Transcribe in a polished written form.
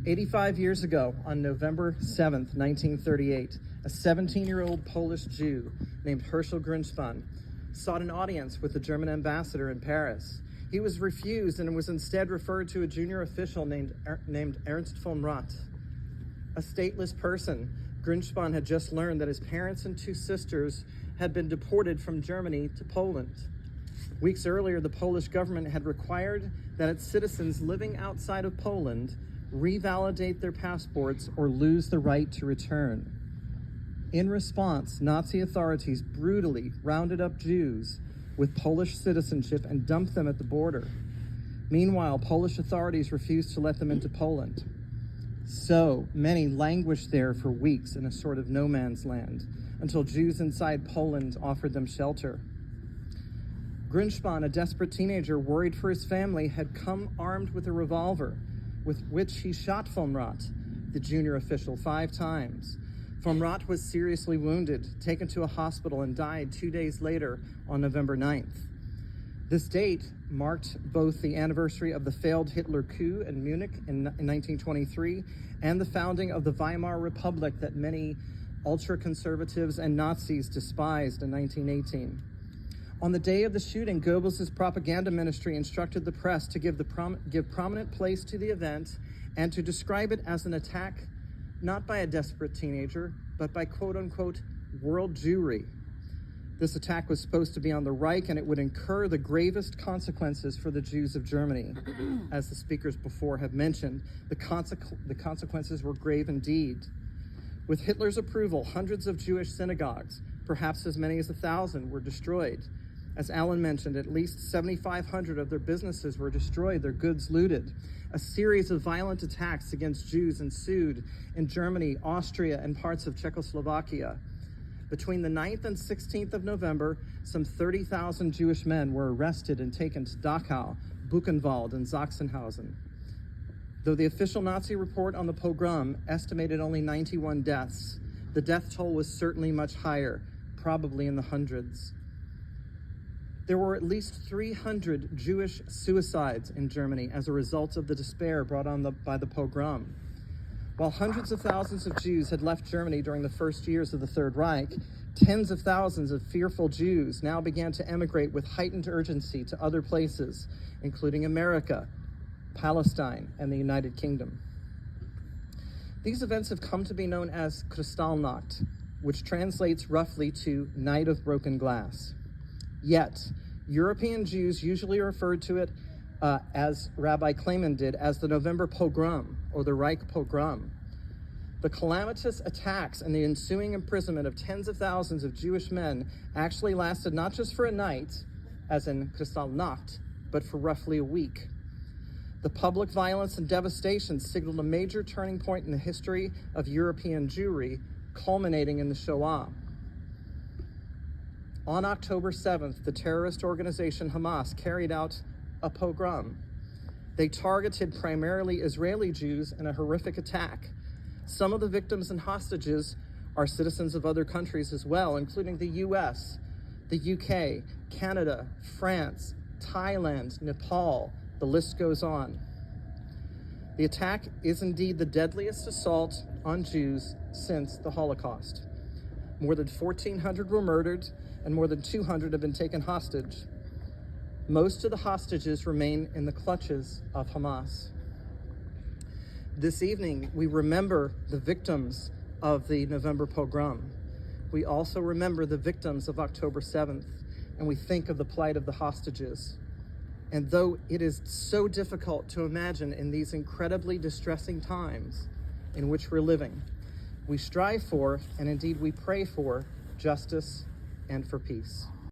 85 years ago, on November 7th, 1938, a 17-year-old Polish Jew named Herschel Grünspan sought an audience with the German ambassador in Paris. He was refused and was instead referred to a junior official named Ernst von Rath. A stateless person, Grünspan had just learned that his parents and two sisters had been deported from Germany to Poland. Weeks earlier, the Polish government had required that its citizens living outside of Poland revalidate their passports or lose the right to return. In response, Nazi authorities brutally rounded up Jews with Polish citizenship and dumped them at the border. Meanwhile, Polish authorities refused to let them into Poland. So many languished there for weeks in a sort of no man's land until Jews inside Poland offered them shelter. Grünspan, a desperate teenager worried for his family, had come armed with a revolver with which he shot von Rath, the junior official, 5 times. Von Rath was seriously wounded, taken to a hospital, and died 2 days later on November 9th. This date marked both the anniversary of the failed Hitler coup in Munich in 1923 and the founding of the Weimar Republic that many ultra-conservatives and Nazis despised in 1918. On the day of the shooting, Goebbels' propaganda ministry instructed the press to give prominent place to the event and to describe it as an attack not by a desperate teenager, but by quote-unquote world Jewry. This attack was supposed to be on the Reich, and it would incur the gravest consequences for the Jews of Germany. As the speakers before have mentioned, the consequences were grave indeed. With Hitler's approval, hundreds of Jewish synagogues, perhaps as many as 1,000, were destroyed. As Alan mentioned, at least 7,500 of their businesses were destroyed, their goods looted. A series of violent attacks against Jews ensued in Germany, Austria, and parts of Czechoslovakia. Between the 9th and 16th of November, some 30,000 Jewish men were arrested and taken to Dachau, Buchenwald, and Sachsenhausen. Though the official Nazi report on the pogrom estimated only 91 deaths, the death toll was certainly much higher, probably in the hundreds. There were at least 300 Jewish suicides in Germany as a result of the despair brought on by the pogrom. While hundreds of thousands of Jews had left Germany during the first years of the Third Reich, tens of thousands of fearful Jews now began to emigrate with heightened urgency to other places, including America, Palestine, and the United Kingdom. These events have come to be known as Kristallnacht, which translates roughly to Night of Broken Glass. Yet, European Jews usually referred to it, as Rabbi Klayman did, as the November pogrom, or the Reich pogrom. The calamitous attacks and the ensuing imprisonment of tens of thousands of Jewish men actually lasted not just for a night, as in Kristallnacht, but for roughly a week. The public violence and devastation signaled a major turning point in the history of European Jewry, culminating in the Shoah. On October 7th, the terrorist organization Hamas carried out a pogrom. They targeted primarily Israeli Jews in a horrific attack. Some of the victims and hostages are citizens of other countries as well, including the US, the UK, Canada, France, Thailand, Nepal. The list goes on. The attack is indeed the deadliest assault on Jews since the Holocaust. More than 1,400 were murdered, and more than 200 have been taken hostage. Most of the hostages remain in the clutches of Hamas. This evening, we remember the victims of the November pogrom. We also remember the victims of October 7th, and we think of the plight of the hostages. And though it is so difficult to imagine in these incredibly distressing times in which we're living, we strive for, and indeed we pray for, justice and for peace.